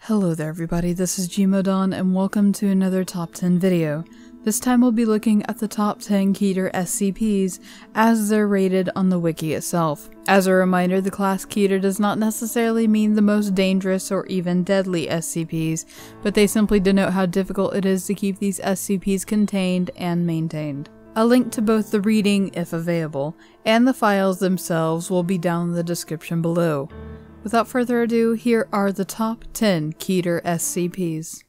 Hello there everybody, this is Gmodon and welcome to another top 10 video. This time we'll be looking at the top 10 Keter SCPs as they're rated on the wiki itself. As a reminder, the class Keter does not necessarily mean the most dangerous or even deadly SCPs, but they simply denote how difficult it is to keep these SCPs contained and maintained. A link to both the reading, if available, and the files themselves will be down in the description below. Without further ado, here are the top 10 Keter SCPs.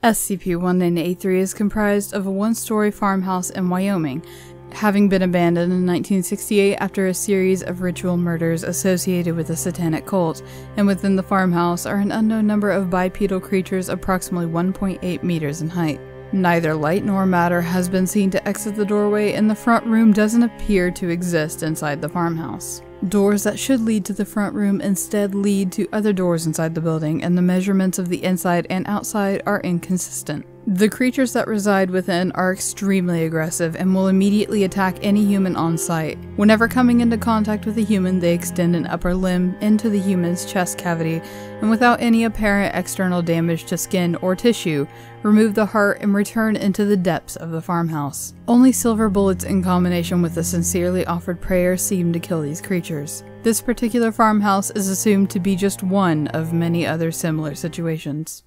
SCP-1983 is comprised of a one-story farmhouse in Wyoming, having been abandoned in 1968 after a series of ritual murders associated with a satanic cult, and within the farmhouse are an unknown number of bipedal creatures approximately 1.8 meters in height. Neither light nor matter has been seen to exit the doorway, and the front room doesn't appear to exist inside the farmhouse. Doors that should lead to the front room instead lead to other doors inside the building, and the measurements of the inside and outside are inconsistent. The creatures that reside within are extremely aggressive and will immediately attack any human on sight. Whenever coming into contact with a human, they extend an upper limb into the human's chest cavity, and without any apparent external damage to skin or tissue, remove the heart and return into the depths of the farmhouse. Only silver bullets in combination with a sincerely offered prayer seem to kill these creatures. This particular farmhouse is assumed to be just one of many other similar situations.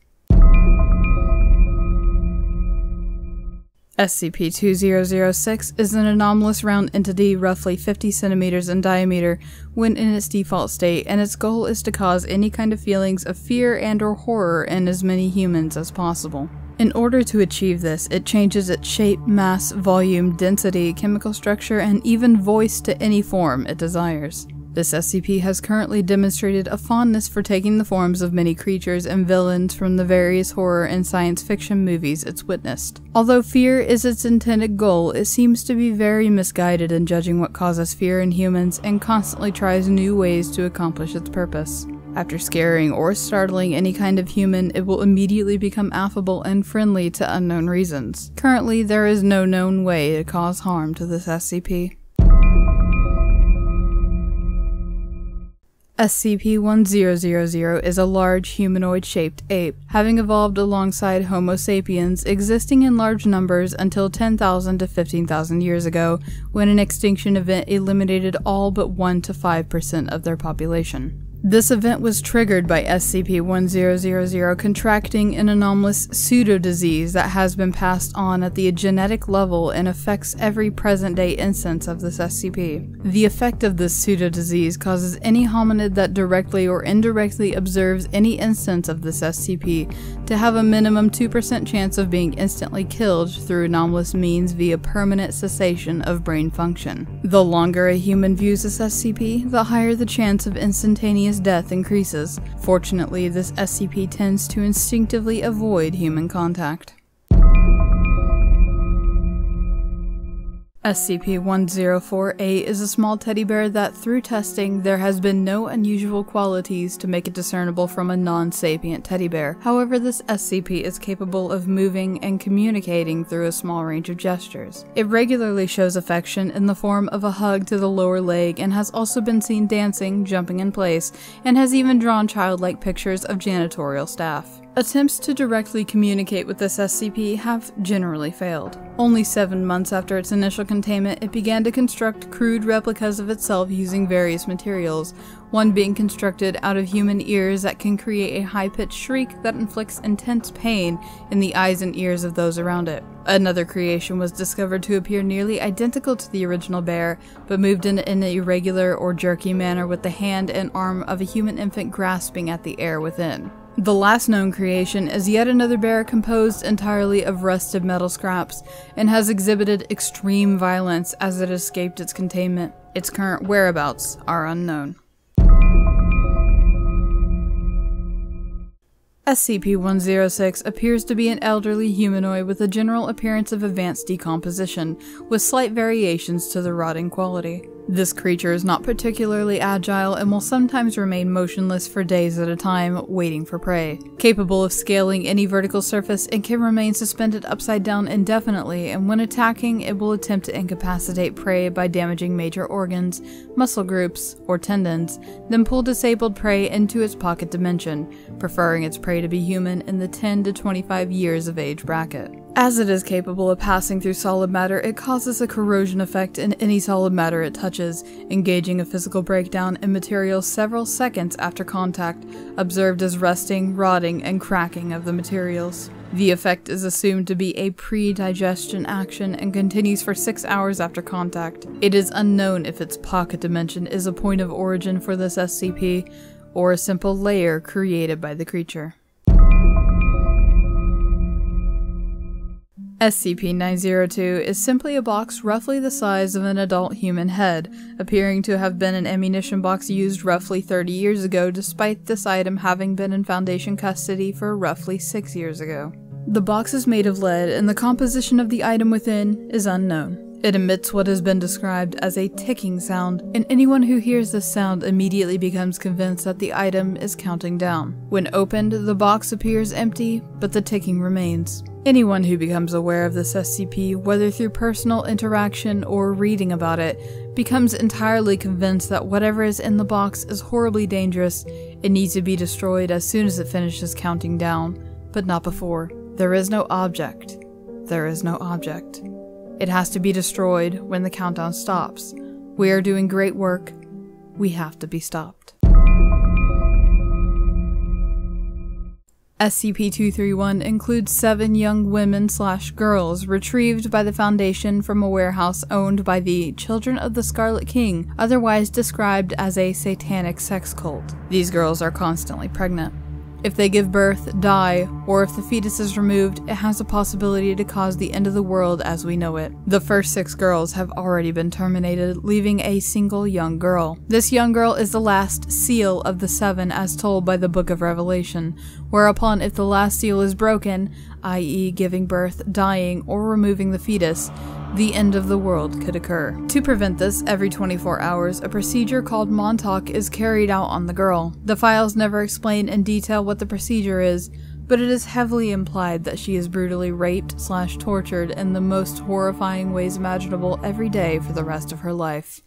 SCP-2006 is an anomalous round entity roughly 50 centimeters in diameter when in its default state, and its goal is to cause any kind of feelings of fear and or horror in as many humans as possible. In order to achieve this, it changes its shape, mass, volume, density, chemical structure, and even voice to any form it desires. This SCP has currently demonstrated a fondness for taking the forms of many creatures and villains from the various horror and science fiction movies it's witnessed. Although fear is its intended goal, it seems to be very misguided in judging what causes fear in humans and constantly tries new ways to accomplish its purpose. After scaring or startling any kind of human, it will immediately become affable and friendly to unknown reasons. Currently, there is no known way to cause harm to this SCP. SCP-1000 is a large humanoid-shaped ape, having evolved alongside Homo sapiens, existing in large numbers until 10,000 to 15,000 years ago, when an extinction event eliminated all but 1 to 5% of their population. This event was triggered by SCP-1000 contracting an anomalous pseudo-disease that has been passed on at the genetic level and affects every present-day instance of this SCP. The effect of this pseudo-disease causes any hominid that directly or indirectly observes any instance of this SCP to have a minimum 2% chance of being instantly killed through anomalous means via permanent cessation of brain function. The longer a human views this SCP, the higher the chance of instantaneous death increases. Fortunately, this SCP tends to instinctively avoid human contact. SCP-104A is a small teddy bear that, through testing, there has been no unusual qualities to make it discernible from a non-sapient teddy bear. However, this SCP is capable of moving and communicating through a small range of gestures. It regularly shows affection in the form of a hug to the lower leg and has also been seen dancing, jumping in place, and has even drawn childlike pictures of janitorial staff. Attempts to directly communicate with this SCP have generally failed. Only 7 months after its initial containment, it began to construct crude replicas of itself using various materials, one being constructed out of human ears that can create a high-pitched shriek that inflicts intense pain in the eyes and ears of those around it. Another creation was discovered to appear nearly identical to the original bear, but moved in an irregular or jerky manner with the hand and arm of a human infant grasping at the air within. The last known creation is yet another bear composed entirely of rusted metal scraps and has exhibited extreme violence as it escaped its containment. Its current whereabouts are unknown. SCP-106 appears to be an elderly humanoid with a general appearance of advanced decomposition, with slight variations to the rotting quality. This creature is not particularly agile and will sometimes remain motionless for days at a time, waiting for prey. Capable of scaling any vertical surface, it can remain suspended upside down indefinitely, and when attacking, it will attempt to incapacitate prey by damaging major organs, muscle groups, or tendons, then pull disabled prey into its pocket dimension, preferring its prey to be human in the 10 to 25 years of age bracket. As it is capable of passing through solid matter, it causes a corrosion effect in any solid matter it touches, engaging a physical breakdown in material several seconds after contact, observed as rusting, rotting, and cracking of the materials. The effect is assumed to be a pre-digestion action and continues for 6 hours after contact. It is unknown if its pocket dimension is a point of origin for this SCP, or a simple layer created by the creature. SCP-902 is simply a box roughly the size of an adult human head, appearing to have been an ammunition box used roughly 30 years ago, despite this item having been in Foundation custody for roughly 6 years ago. The box is made of lead, and the composition of the item within is unknown. It emits what has been described as a ticking sound, and anyone who hears this sound immediately becomes convinced that the item is counting down. When opened, the box appears empty, but the ticking remains. Anyone who becomes aware of this SCP, whether through personal interaction or reading about it, becomes entirely convinced that whatever is in the box is horribly dangerous and needs to be destroyed as soon as it finishes counting down, but not before. There is no object. There is no object. It has to be destroyed when the countdown stops. We are doing great work. We have to be stopped. SCP-231 includes 7 young women/girls retrieved by the Foundation from a warehouse owned by the Children of the Scarlet King, otherwise described as a satanic sex cult. These girls are constantly pregnant. If they give birth, die, or if the fetus is removed, it has the possibility to cause the end of the world as we know it. The first 6 girls have already been terminated, leaving a single young girl. This young girl is the last seal of the 7 as told by the Book of Revelation, whereupon if the last seal is broken, i.e. giving birth, dying, or removing the fetus, the end of the world could occur. To prevent this, every 24 hours, a procedure called Montauk is carried out on the girl. The files never explain in detail what the procedure is, but it is heavily implied that she is brutally raped/tortured in the most horrifying ways imaginable every day for the rest of her life.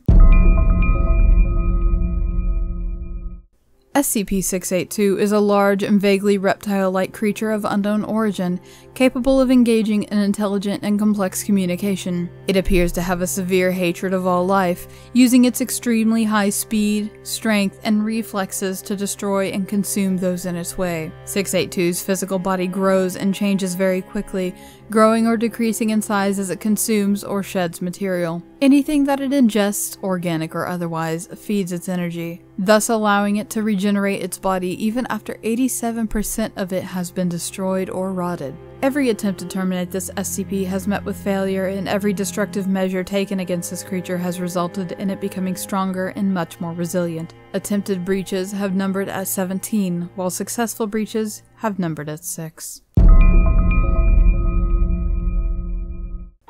SCP-682 is a large and vaguely reptile-like creature of unknown origin, capable of engaging in intelligent and complex communication. It appears to have a severe hatred of all life, using its extremely high speed, strength, and reflexes to destroy and consume those in its way. 682's physical body grows and changes very quickly, growing or decreasing in size as it consumes or sheds material. Anything that it ingests, organic or otherwise, feeds its energy, thus allowing it to regenerate its body even after 87% of it has been destroyed or rotted. Every attempt to terminate this SCP has met with failure, and every destructive measure taken against this creature has resulted in it becoming stronger and much more resilient. Attempted breaches have numbered at 17, while successful breaches have numbered at 6.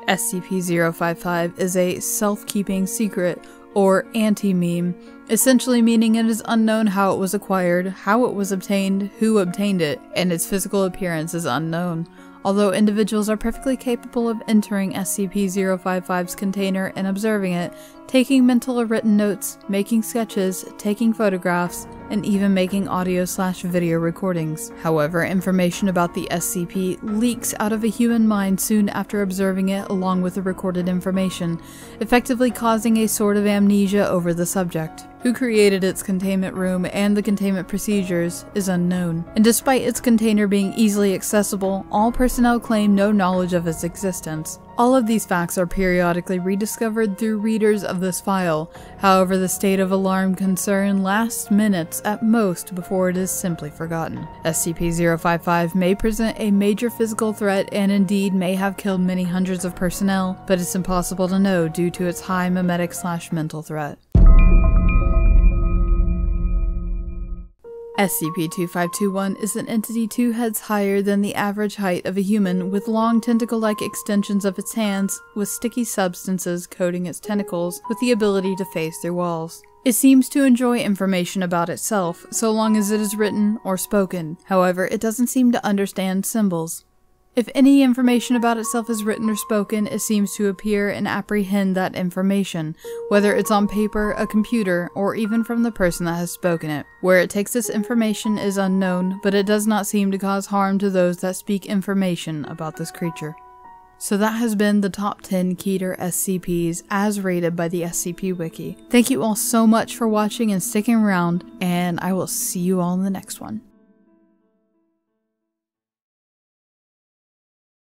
SCP-055 is a self-keeping secret, or anti-meme, essentially meaning it is unknown how it was acquired, how it was obtained, who obtained it, and its physical appearance is unknown. Although individuals are perfectly capable of entering SCP-055's container and observing it, taking mental or written notes, making sketches, taking photographs, and even making audio/video recordings. However, information about the SCP leaks out of a human mind soon after observing it along with the recorded information, effectively causing a sort of amnesia over the subject. Who created its containment room and the containment procedures is unknown, and despite its container being easily accessible, all personnel claim no knowledge of its existence. All of these facts are periodically rediscovered through readers of this file. However, the state of alarmed concern lasts minutes at most before it is simply forgotten. SCP-055 may present a major physical threat and indeed may have killed many hundreds of personnel, but it's impossible to know due to its high memetic/mental threat. SCP-2521 is an entity 2 heads higher than the average height of a human, with long tentacle-like extensions of its hands, with sticky substances coating its tentacles, with the ability to phase through walls. It seems to enjoy information about itself, so long as it is written or spoken. However, it doesn't seem to understand symbols. If any information about itself is written or spoken, it seems to appear and apprehend that information, whether it's on paper, a computer, or even from the person that has spoken it. Where it takes this information is unknown, but it does not seem to cause harm to those that speak information about this creature. So that has been the top 10 Keter SCPs as rated by the SCP Wiki. Thank you all so much for watching and sticking around, and I will see you all in the next one.